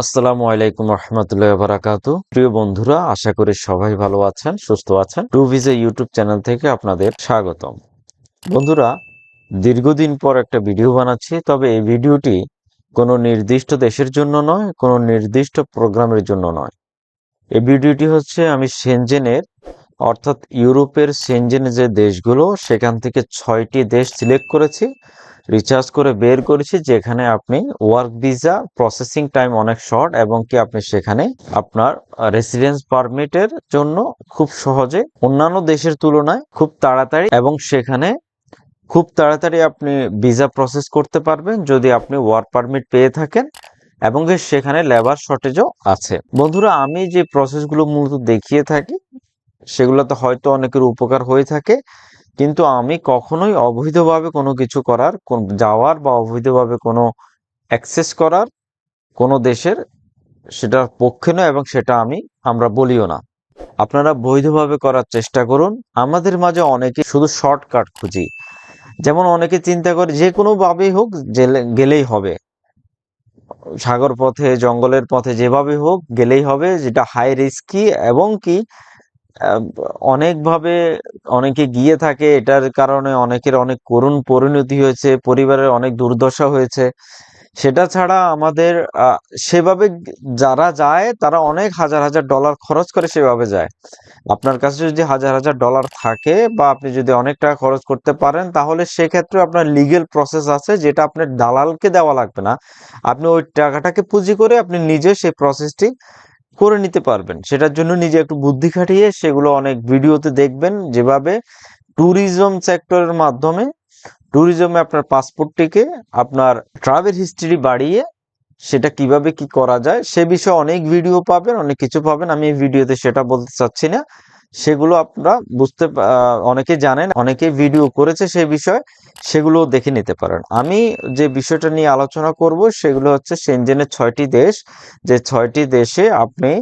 আসসালামু আলাইকুম রহমতুল্লাহ বারাকাতু। প্রিয় বন্ধুরা, আশা করি সবাই ভালো আছেন, সুস্থ আছেন। টু ভিজে ইউটিউব চ্যানেল থেকে আপনাদের স্বাগতম। বন্ধুরা, দীর্ঘদিন পর একটা ভিডিও বানাচ্ছি, তবে এই ভিডিওটি কোনো নির্দিষ্ট দেশের জন্য নয়, কোনো নির্দিষ্ট প্রোগ্রামের জন্য নয়। এই ভিডিওটি হচ্ছে আমি সেনজেনের অর্থাৎ ইউরোপের সেনজেন যে দেশগুলো, সেখান থেকে 6টি দেশ সিলেক্ট করেছি, রিসার্চ করে বের করেছি, যেখানে আপনি ওয়ার্ক ভিসা প্রসেসিং টাইম অনেক শর্ট এবং কি আপনি সেখানে আপনার রেসিডেন্স পারমিটের জন্য খুব সহজে অন্যান্য দেশের তুলনায় খুব তাড়াতাড়ি এবং সেখানে খুব তাড়াতাড়ি আপনি ভিসা প্রসেস করতে পারবেন যদি আপনি ওয়ার্ক পারমিট পেয়ে থাকেন এবং সেখানে লেবার শর্টেজও আছে। বন্ধুরা, আমি যে প্রসেসগুলো মূলত দেখিয়ে থাকি সেগুলোতে হয়তো অনেকের উপকার হয়ে থাকে, কিন্তু আমি কখনোই অবৈধভাবে কোনো কিছু করার যাওয়ার বা অবৈধভাবে কোনো অ্যাক্সেস করার কোনো দেশের সেটার পক্ষে নয় এবং সেটা আমরা বলিও না। আপনারা বৈধভাবে করার চেষ্টা করুন। আমাদের মাঝে অনেকে শুধু শর্টকাট খুঁজি, যেমন অনেকে চিন্তা করে যে কোনো ভাবেই হোক গেলেই হবে, সাগর পথে জঙ্গলের পথে যেভাবে হোক গেলেই হবে, যেটা হাই রিস্কি এবং কি আহ, অনেকভাবে অনেকে গিয়ে থাকে। এটার কারণে অনেকের অনেক করুণ পরিণতি হয়েছে, পরিবারের অনেক দুর্দশা হয়েছে। সেটা ছাড়া আমাদের সেভাবে যারা যায় তারা অনেক হাজার হাজার ডলার খরচ করে সেভাবে যায়। আপনার কাছে যদি হাজার হাজার ডলার থাকে বা আপনি যদি অনেক টাকা খরচ করতে পারেন, তাহলে সেক্ষেত্রে আপনার লিগেল প্রসেস আছে, যেটা আপনার দালালকে দেওয়া লাগবে না। আপনি ওই টাকাটাকে পুঁজি করে আপনি নিজে সেই প্রসেসটি করে নিতে পারবেন। সেটার জন্য নিজে একটু বুদ্ধি খাটিয়ে সেগুলো অনেক ভিডিওতে দেখবেন, যেভাবে ট্যুরিজম সেক্টরের মাধ্যমে ট্যুরিজমে আপনার পাসপোর্টটিকে আপনার ট্রাভেল হিস্ট্রি বাড়িয়ে সেটা কিভাবে কি করা যায় সে বিষয়ে অনেক ভিডিও পাবেন, অনেক কিছু পাবেন। আমি এই ভিডিওতে সেটা বলতে চাচ্ছি না, সেগুলো আপনারা অনেকে জানেন, অনেকে ভিডিও করেছে সে বিষয়ে, সেগুলো দেখে নিতে পারেন। আমি যে বিষয়টা নিয়ে আলোচনা করব সেগুলো হচ্ছে সেনজেনের 6টি দেশ, যে 6টি দেশে আপনি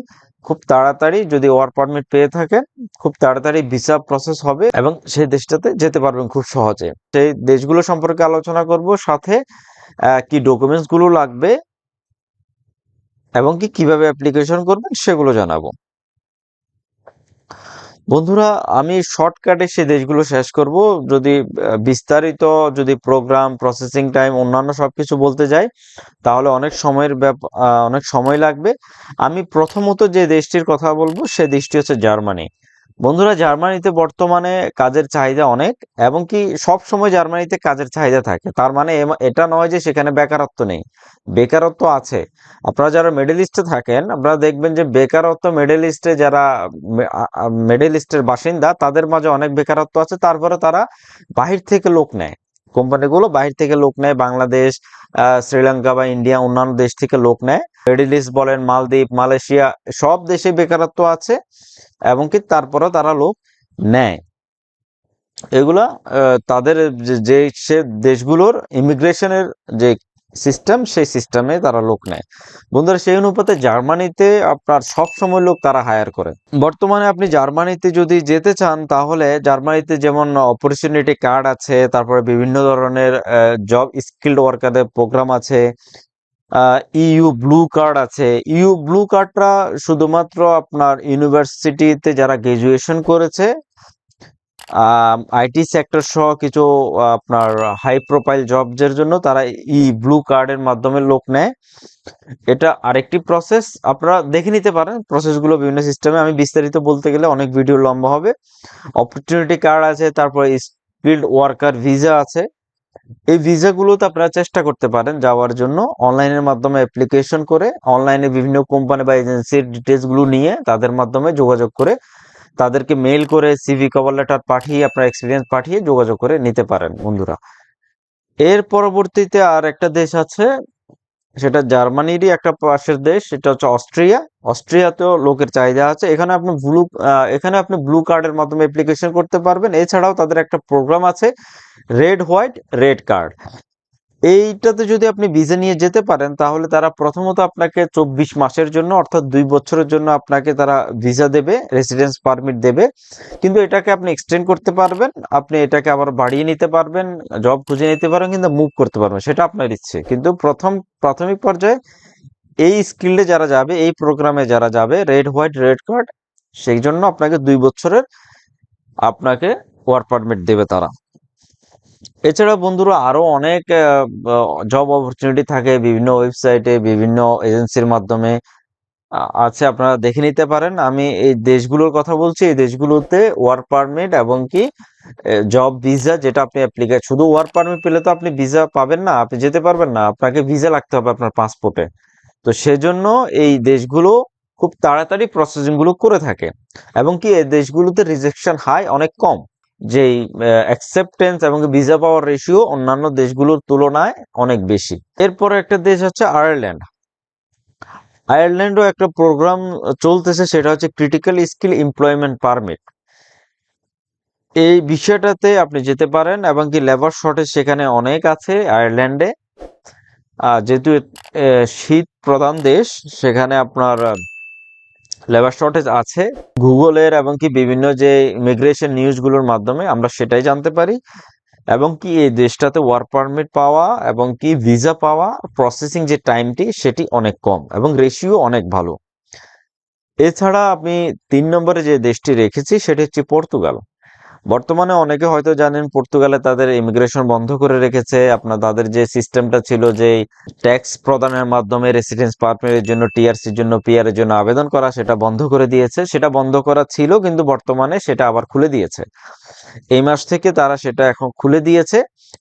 খুব তাড়াতাড়ি যদি ওয়ার্ক পারমিট পেয়ে থাকেন, খুব তাড়াতাড়ি ভিসা প্রসেস হবে এবং সেই দেশটাতে যেতে পারবেন খুব সহজে। সেই দেশগুলো সম্পর্কে আলোচনা করব, সাথে কি ডকুমেন্টস গুলো লাগবে এবং কি কিভাবে অ্যাপ্লিকেশন করবেন সেগুলো জানাবো। বন্ধুরা, আমি শর্টকাটে সে দেশগুলো শেষ করব। যদি বিস্তারিত যদি প্রোগ্রাম প্রসেসিং টাইম অন্যান্য সবকিছু বলতে যাই, তাহলে অনেক সময় লাগবে। আমি প্রথমত যে দেশটির কথা বলবো সে দেশটি হচ্ছে জার্মানি। বন্ধুরা, জার্মানিতে বর্তমানে কাজের চাহিদা অনেক এবং কি সব সময় জার্মানিতে কাজের চাহিদা থাকে। তার মানে এটা নয় যে সেখানে বেকারত্ব নেই, বেকারত্ব আছে। আপনারা যারা মিডল ইস্টে থাকেন, আপনারা দেখবেন যে বেকারত্ব মিডল ইস্টে যারা মিডল ইস্টের বাসিন্দা তাদের মাঝে অনেক বেকারত্ব আছে। তারপরে তারা বাহির থেকে লোক নেয়, কোম্পানিগুলো বাহির থেকে লোক নেয়, বাংলাদেশ, শ্রীলঙ্কা বা ইন্ডিয়া অন্যান্য দেশ থেকে লোক নেয়। মিডল ইস্ট বলেন, মালদ্বীপ, মালয়েশিয়া, সব দেশে বেকারত্ব আছে এবং কি তারপরেও তারা লোক নেয়। এগুলা তাদের যে সে দেশগুলোর ইমিগ্রেশনের যে সিস্টেম, সেই সিস্টেমে তারা লোক নেয়। বন্ধুরা, সেই অনুপাতে জার্মানিতে আপনার সব সময় লোক তারা হায়ার করে। বর্তমানে আপনি জার্মানিতে যদি যেতে চান, তাহলে জার্মানিতে যেমন অপরচুনিটি কার্ড আছে, তারপরে বিভিন্ন ধরনের জব স্কিল্ড ওয়ার্কারদের প্রোগ্রাম আছে, ইউ ব্লু কার্ড আছে। ইউ ব্লু কার্ডটা শুধুমাত্র আপনার ইউনিভার্সিটিতে যারা গ্রাজুয়েশন করেছে, আইটি সেক্টর সহ কিছু আপনার হাই প্রোফাইল জবদের জন্য তারা ব্লু কার্ডের মাধ্যমে লোক নেয়। এটা আরেকটি প্রসেস, আপনারা দেখে নিতে পারেন প্রসেসগুলো বিভিন্ন সিস্টেমে। আমি বিস্তারিত বলতে গেলে অনেক ভিডিও লম্বা হবে। অপরচুনিটি কার্ড আছে, তারপরে স্কিল্ড ওয়ার্কার ভিসা আছে। এই ভিসাগুলোতে আপনারা চেষ্টা করতে পারেন যাওয়ার জন্য অনলাইনের মাধ্যমে অ্যাপ্লিকেশন করে, অনলাইনে বিভিন্ন কোম্পানি বা এজেন্সির ডিটেলস গুলো নিয়ে তাদের মাধ্যমে যোগাযোগ করে, তাদেরকে মেইল করে সিভি কভার লেটার পাঠিয়ে আপনার এক্সপিরিয়েন্স পাঠিয়ে যোগাযোগ করে নিতে পারেন। বন্ধুরা, এর পরবর্তীতে আর একটা দেশ আছে, সেটা জার্মানিরই একটা পাশের দেশ, সেটা হচ্ছে অস্ট্রিয়া। অস্ট্রিয়াতেও লোকের চাহিদা আছে। এখানে আপনি ব্লু কার্ডের মাধ্যমে অ্যাপ্লিকেশন করতে পারবেন। এছাড়াও তাদের একটা প্রোগ্রাম আছে, রেড হোয়াইট রেড কার্ড। এইটাতে যদি আপনি ভিসা নিয়ে যেতে পারেন, তাহলে তারা প্রথমত আপনাকে 24 মাসের জন্য অর্থাৎ 2 বছরের জন্য আপনাকে তারা ভিসা দেবে, রেসিডেন্স পারমিট দেবে। কিন্তু এটাকে আপনি এক্সটেন্ড করতে পারবেন, আপনি এটাকে আবার বাড়িয়ে নিতে পারবেন, জব খুঁজে নিতে পারবেন, কিন্তু মুভ করতে পারবেন, সেটা আপনার ইচ্ছে। কিন্তু প্রাথমিক পর্যায়ে এই স্কিলে যারা যাবে, এই প্রোগ্রামে যারা যাবে, রেড হোয়াইট রেড কার্ড, সেই জন্য আপনাকে 2 বছরের আপনাকে ওয়ার্ক পারমিট দেবে তারা। এছাড়া বন্ধুরা আরো অনেক জব অপরচুনিটি থাকে বিভিন্ন ওয়েবসাইটে, বিভিন্ন এজেন্সির মাধ্যমে আছে, আপনারা দেখে নিতে পারেন। আমি এই দেশগুলোর কথা বলছি, এই দেশগুলোতে ওয়ার্ক পারমিট এবং কি জব ভিসা, যেটা আপনি অ্যাপ্লিকেশন, শুধু ওয়ার্ক পারমিট পেলে তো আপনি ভিসা পাবেন না, আপনি যেতে পারবেন না, আপনাকে ভিসা লাগতে হবে আপনার পাসপোর্টে। তো সেজন্য এই দেশগুলো খুব তাড়াতাড়ি প্রসেসিং গুলো করে থাকে, এবং কি এই দেশগুলোতে রিজেকশন হাই অনেক কম, যেই অ্যাকসেপ্টেন্স এবং ভিসা পাওয়ার রেশিও অন্যান্য দেশগুলোর তুলনায় অনেক বেশি। এরপরে একটা দেশ হচ্ছে আয়ারল্যান্ড। আয়ারল্যান্ডও একটা প্রোগ্রাম চলতেছে, সেটা হচ্ছে ক্রিটিক্যাল স্কিল এমপ্লয়মেন্ট পারমিট। এই বিষয়টাতে আপনি যেতে পারেন, এবং কি লেবার শর্টেজ সেখানে অনেক আছে আয়ারল্যান্ডে। যেহেতু শীত প্রধান দেশ, সেখানে আপনার লেবার শর্টেজ আছে। গুগলের এবং কি বিভিন্ন যে ইমিগ্রেশন নিউজগুলোর মাধ্যমে আমরা সেটাই জানতে পারি, এবং কি এই দেশটাতে ওয়ার্ক পারমিট পাওয়া এবং কি ভিসা পাওয়া প্রসেসিং যে টাইমটি সেটি অনেক কম এবং রেশিও অনেক ভালো। এছাড়া আমি 3 নম্বরে যে দেশটি রেখেছি সেটি হচ্ছে পর্তুগাল। বর্তমানে অনেকে হয়তো জানেন পর্তুগালে তাদের ইমিগ্রেশন বন্ধ করে রেখেছে। আপনার তাদের যে সিস্টেমটা ছিল যে ট্যাক্স প্রদানের মাধ্যমে রেসিডেন্স পারমিটের জন্য, টিআরসির জন্য, পিআর এর জন্য আবেদন করা, সেটা বন্ধ করে দিয়েছে। সেটা বন্ধ করা ছিল, কিন্তু বর্তমানে সেটা আবার খুলে দিয়েছে। এই মাস থেকে তারা সেটা এখন খুলে দিয়েছে।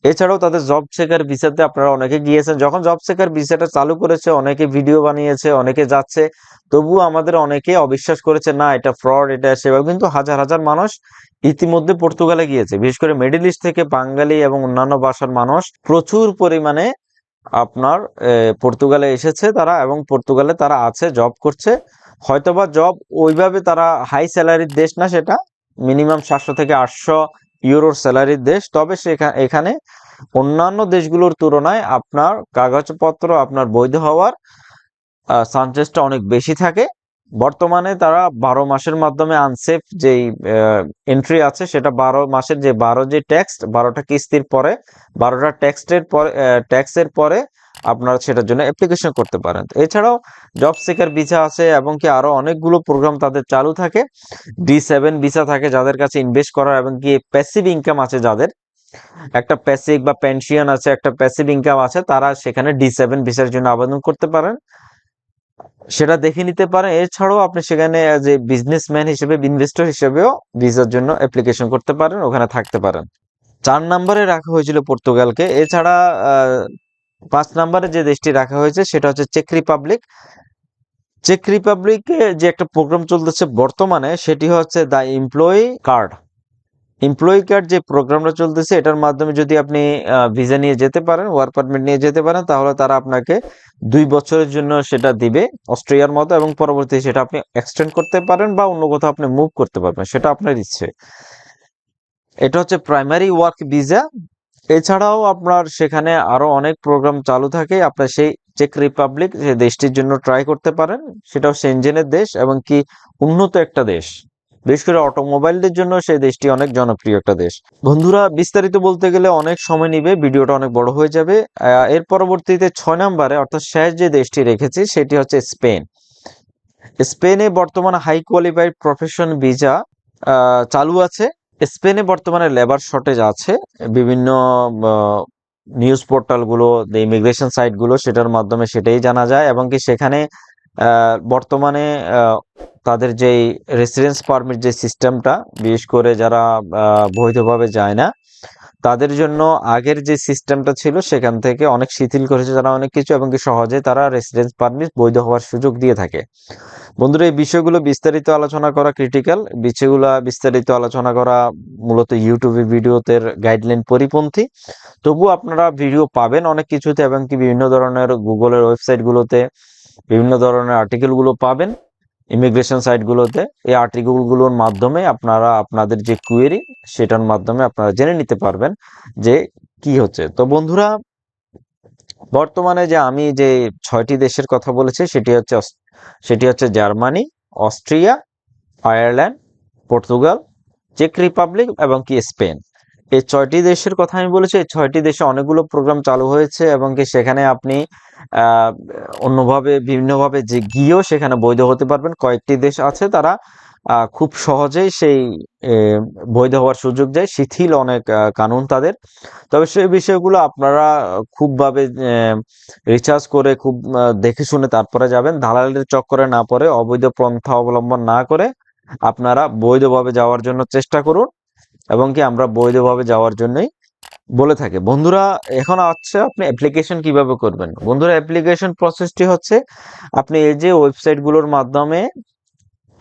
এছাড়াও তাদের জব সেকার ভিসাতে আপনারা অনেকে গিয়েছেন, যখন জব সেকার ভিসাটা চালু করেছে অনেকে ভিডিও বানিয়েছে, অনেকে যাচ্ছে, তবুও আমাদের অনেকে অবিশ্বাস করেছে, না এটা ফ্রড, এটা সেভাবে, কিন্তু হাজার হাজার মানুষ ইতিমধ্যে পর্তুগালে গিয়েছে। বিশেষ করে মিডল ইস্ট থেকে বাঙালি এবং অন্যান্য ভাষার মানুষ প্রচুর পরিমাণে আপনার পর্তুগালে এসেছে তারা, এবং পর্তুগালে তারা আছে, জব করছে। হয়তোবা জব ওইভাবে তারা হাই স্যালারির দেশ না, সেটা মিনিমাম 700 থেকে 800 ইউরোর স্যালারির দেশ, তবে এখানে অন্যান্য দেশগুলোর তুলনায় আপনার কাগজপত্র, আপনার বৈধ হওয়ার চান্সেসটা অনেক বেশি থাকে। বর্তমানে তারা 12 মাসের মাধ্যমে আনসেফ যেই এন্ট্রি আছে, সেটা 12 মাসের যে 12 যে ট্যাক্স, 12টা কিস্তির পরে, 12টা ট্যাক্সের পরে আপনারা সেটার জন্য অ্যাপ্লিকেশন করতে পারেন। এছাড়াও জব সিকার ভিসা আছে, এবং কি আরো অনেকগুলো প্রোগ্রাম তাদের চালু থাকে। D7 ভিসা থাকে যাদের কাছে ইনভেস্ট করার, এবং কি প্যাসিভ ইনকাম আছে যাদের, একটা প্যাসিভ বা পেনশন আছে, একটা প্যাসিভ ইনকাম আছে, তারা সেখানে D7 ভিসার জন্য আবেদন করতে পারেন, সেটা দেখে নিতে পারেন। এছাড়াও আপনি সেখানে যে বিজনেসম্যান হিসেবে, ইনভেস্টর হিসেবেও ভিসার জন্য অ্যাপ্লিকেশন করতে পারেন, ওখানে থাকতে পারেন। 4 নম্বরে রাখা হয়েছিল পর্তুগালকে। এছাড়া 5 নম্বরে যে দেশটি রাখা হয়েছে সেটা হচ্ছে চেক রিপাবলিক। চেক রিপাবলিকে যে একটা প্রোগ্রাম চলতেছে বর্তমানে, সেটি হচ্ছে the employee card. Employee card যে প্রোগ্রামটা চলতেছে, এটার মাধ্যমে যদি আপনি ভিসা নিয়ে যেতে পারেন, ওয়ার্ক পারমিট নিয়ে যেতে পারেন, তাহলে তারা আপনাকে 2 বছরের জন্য সেটা দিবে অস্ট্রিয়ার মতো, এবং পরবর্তী সেটা আপনি এক্সটেন্ড করতে পারেন বা অন্য কোথাও আপনি মুভ করতে পারবেন, সেটা আপনার ইচ্ছে। এটা হচ্ছে প্রাইমারি ওয়ার্ক ভিসা। এছাড়াও আপনার সেখানে আরো অনেক প্রোগ্রাম চালু থাকে, আপনার সেই চেক রিপাবলিক যে দেশটির জন্য ট্রাই করতে পারেন। সেটাও সেনজেনের দেশ এবং কি উন্নত একটা দেশ, বিশেষ করে অটোমোবাইলদের জন্য সেই দেশটি অনেক জনপ্রিয় একটা দেশ। বন্ধুরা বিস্তারিত বলতে গেলে অনেক সময় নিবে, ভিডিওটা অনেক বড় হয়ে যাবে। এর পরবর্তীতে 6 নম্বরে অর্থাৎ শেষ যে দেশটি রেখেছি সেটি হচ্ছে স্পেন। স্পেনে বর্তমানে হাই কোয়ালিফাইড প্রফেশন ভিসা চালু আছে। স্পেনে বর্তমানে লেবার শর্টেজ আছে। বিভিন্ন নিউজ পোর্টালগুলো, ইমিগ্রেশন সাইটগুলো, সেটার মাধ্যমে সেটাই জানা যায়, এবং কি সেখানে বর্তমানে তাদের যেই রেসিডেন্স পারমিট যে সিস্টেমটা, বিশেষ করে যারা বৈধভাবে যায় না, তাদের জন্য আগের যে সিস্টেমটা ছিল সেখান থেকে অনেক শিথিল করেছে তারা অনেক কিছু, এবং কি সহজে তারা রেসিডেন্স পারমিট বৈধ হওয়ার সুযোগ দিয়ে থাকে। বন্ধুরা এই বিষয়গুলো বিস্তারিত আলোচনা করা ক্রিটিক্যাল, বিষয়গুলো বিস্তারিত আলোচনা করা মূলত ইউটিউবে ভিডিওতে গাইডলাইন পরিপন্থী। তবুও আপনারা ভিডিও পাবেন অনেক কিছুতে, এবং কি বিভিন্ন ধরনের গুগলের ওয়েবসাইটগুলোতে বিভিন্ন ধরনের আর্টিকেলগুলো পাবেন, ইমিগ্রেশন সাইটগুলোতে। এই আর্টিকেলগুলোর মাধ্যমে আপনারা আপনাদের যে কুয়েরি, সেটার মাধ্যমে আপনারা জেনে নিতে পারবেন যে কি হচ্ছে। তো বন্ধুরা বর্তমানে যে আমি যে 6টি দেশের কথা বলেছি সেটি হচ্ছে জার্মানি, অস্ট্রিয়া, আয়ারল্যান্ড, পর্তুগাল, চেক রিপাবলিক এবং কি স্পেন। এই 6টি দেশের কথা আমি বলেছি। এই 6টি দেশে অনেকগুলো প্রোগ্রাম চালু হয়েছে, এবং কি সেখানে আপনি অন্যভাবে বিভিন্নভাবে যে গিয়েও সেখানে বৈধ হতে পারবেন। কয়েকটি দেশ আছে তারা খুব সহজেই সেই বৈধ হওয়ার সুযোগ দেয়, শিথিল অনেক কানুন তাদের। তবে সেই বিষয়গুলো আপনারা খুবভাবে রিসার্চ করে খুব দেখে শুনে তারপরে যাবেন। দালালের চক্করে না পড়ে, অবৈধ পন্থা অবলম্বন না করে আপনারা বৈধভাবে যাওয়ার জন্য চেষ্টা করুন, এবং কি আমরা বৈধভাবে যাওয়ার জন্যই বলে থাকি। বন্ধুরা, এখন হচ্ছে আপনি অ্যাপ্লিকেশন কিভাবে করবেন। বন্ধুরা, অ্যাপ্লিকেশন প্রসেসটি হচ্ছে আপনি এই যে ওয়েবসাইটগুলোর মাধ্যমে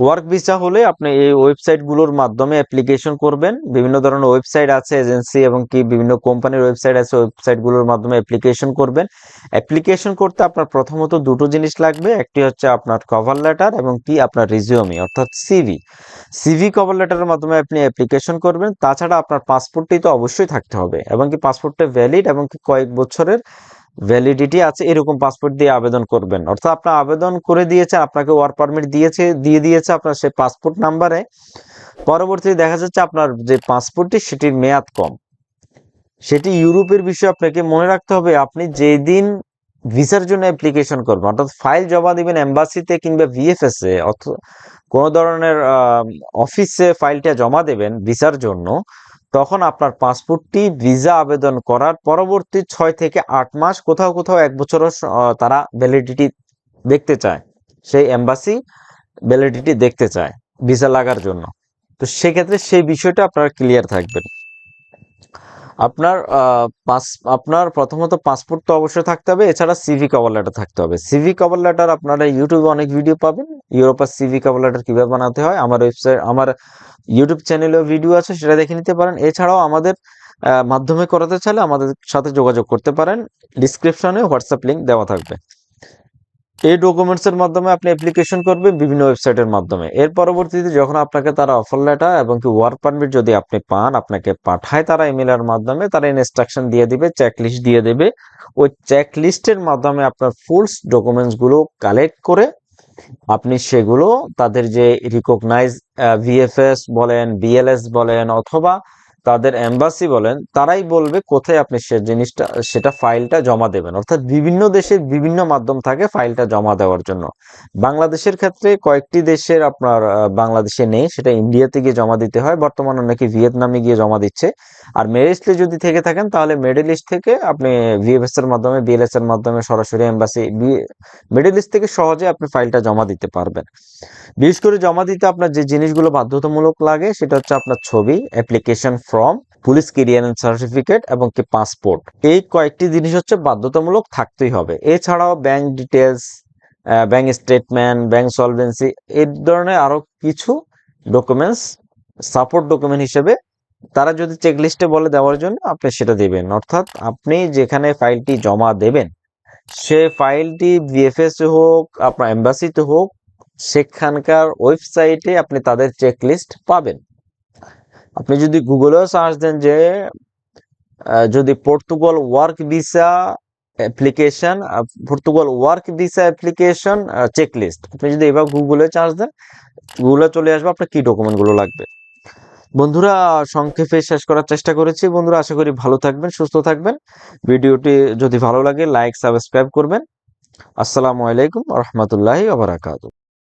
ওয়ার্ক ভিসা হলে আপনি এই ওয়েবসাইটগুলোর মাধ্যমে অ্যাপ্লিকেশন করবেন। বিভিন্ন ধরনের ওয়েবসাইট আছে, এজেন্সি এবং কি বিভিন্ন কোম্পানির ওয়েবসাইট আছে, ওয়েবসাইটগুলোর মাধ্যমে অ্যাপ্লিকেশন করবেন। অ্যাপ্লিকেশন করতে আপনার প্রথমত দুটো জিনিস লাগবে। একটি হচ্ছে আপনার কভার লেটার এবং কি আপনার রিজিউমি অর্থাৎ সিভি। সিভি কভার লেটারের মাধ্যমে আপনি অ্যাপ্লিকেশন করবেন। তাছাড়া আপনার পাসপোর্টটি তো অবশ্যই থাকতে হবে, এবং কি পাসপোর্টটা ভ্যালিড এবং কি কয়েক বছরের ভ্যালিডিটি আছে এরকম পাসপোর্ট দিয়ে আবেদন করবেন। অর্থাৎ আপনার আবেদন করে দিয়েছে, আপনাকে ওয়ার্ক পারমিট দিয়ে দিয়েছে আপনার সেই পাসপোর্ট নাম্বারে, পরবর্তীতে দেখা যাচ্ছে আপনার যে পাসপোর্টটি সেটির মেয়াদ কম। সেটি ইউরোপের বিষয়ে আপনাকে মনে রাখতে হবে, আপনি যেদিন ভিসার জন্য অ্যাপ্লিকেশন করবেন অর্থাৎ ফাইল জমা দিবেন এম্বাসিতে কিংবা ভিএফএস এ অথবা কোনো ধরনের অফিসে ফাইলটা জমা দেবেন ভিসার জন্য, তখন আপনার পাসপোর্টটি ভিসা আবেদন করার পরবর্তী 6 থেকে 8 মাস, কোথাও কোথাও 1 বছরও তারা ভ্যালিডিটি দেখতে চায়, সেই এম্বাসি ভ্যালিডিটি দেখতে চায় ভিসা লাগার জন্য। তো সেক্ষেত্রে সেই বিষয়টা আপনারা ক্লিয়ার থাকবেন। আপনার আপনার প্রথমত পাসপোর্ট তো অবশ্যই থাকতে হবে, এছাড়া সিভি কভার লেটার থাকতে হবে। সিভি কভার লেটার আপনারা ইউটিউবে অনেক ভিডিও পাবেন, ইউরোপার সিভি কভার লেটার কিভাবে বানাতে হয়। আমার ওয়েবসাইট, আমার ইউটিউব চ্যানেলেও ভিডিও আছে, সেটা দেখে নিতে পারেন। এছাড়াও আমাদের মাধ্যমে করাতে চাইলে আমাদের সাথে যোগাযোগ করতে পারেন, ডিসক্রিপশনে হোয়াটসঅ্যাপ লিঙ্ক দেওয়া থাকবে। এই ডকুমেন্টসের মাধ্যমে আপনি অ্যাপ্লিকেশন করবেন বিভিন্ন ওয়েবসাইটের মাধ্যমে। এর পরবর্তীতে যখন আপনাকে তারা অফার লেটার এবং কি ওয়ার্ক পারমিট যদি আপনি পান, আপনাকে পাঠায় তারা ইমেলের মাধ্যমে, তারা ইনস্ট্রাকশন দিয়ে দিবে, চেকলিস্ট দিয়ে দেবে। ওই চেকলিস্টের মাধ্যমে আপনার ফুলস ডকুমেন্টসগুলো কালেক্ট করে আপনি সেগুলো তাদের যে রিকগনাইজ ভিএফএস বলেন, বিএলএস বলেন অথবা তাদের এম্বাসি বলেন, তারাই বলবে কোথায় আপনি সে জিনিসটা সেটা ফাইলটা জমা দেবেন। অর্থাৎ বিভিন্ন দেশের বিভিন্ন মাধ্যম থাকে ফাইলটা জমা দেওয়ার জন্য। বাংলাদেশের ক্ষেত্রে কয়েকটি দেশের আপনার বাংলাদেশে নেই, সেটা ইন্ডিয়াতে গিয়ে জমা দিতে হয়, বর্তমানে নাকি ভিয়েতনামে গিয়ে জমা দিচ্ছে। আর মিডল ইস্টে যদি থেকে থাকেন তাহলে মিডল ইস্ট থেকে আপনি ভিএফএস এর মাধ্যমে, বিএলএস এর মাধ্যমে সরাসরি এম্বাসি মিডল ইস্ট থেকে সহজে আপনি ফাইলটা জমা দিতে পারবেন। বিশেষ করে জমা দিতে আপনার যে জিনিসগুলো বাধ্যতামূলক লাগে সেটা হচ্ছে আপনার ছবি, application form, police clearance certificate এবং কি পাসপোর্ট। এই কয়েকটি জিনিস হচ্ছে বাধ্যতামূলক থাকতেই হবে। এছাড়াও bank details, bank statement, bank solvency, এই ধরনের আরো কিছু ডকুমেন্টস সাপোর্ট ডকুমেন্ট হিসেবে তারা যদি চেকলিস্টে বলে দেওয়ার জন্য আপনি সেটা দেবেন। অর্থাৎ আপনি যেখানে ফাইলটি জমা দেবেন সে ফাইলটি ভিএফএস হোক, আপনার এম্বাসিতে হোক, সেখানকার ওয়েবসাইটে আপনি তাদের চেকলিস্ট পাবেন। আপনি যদি গুগলেও সার্চ দেন যে যদি Portugal work visa application, Portugal work visa application checklist, আপনি যদি এবার গুগলে সার্চ দেন, গুগলে চলে আসবে আপনার কি ডকুমেন্টগুলো লাগবে। বন্ধুরা, সংক্ষেপে শেষ করার চেষ্টা করেছি। বন্ধুরা, আশা করি ভালো থাকবেন, সুস্থ থাকবেন। ভিডিওটি যদি ভালো লাগে লাইক, সাবস্ক্রাইব করবেন। আসসালামু আলাইকুম ওয়া রাহমাতুল্লাহি ওয়া বারাকাতুহু।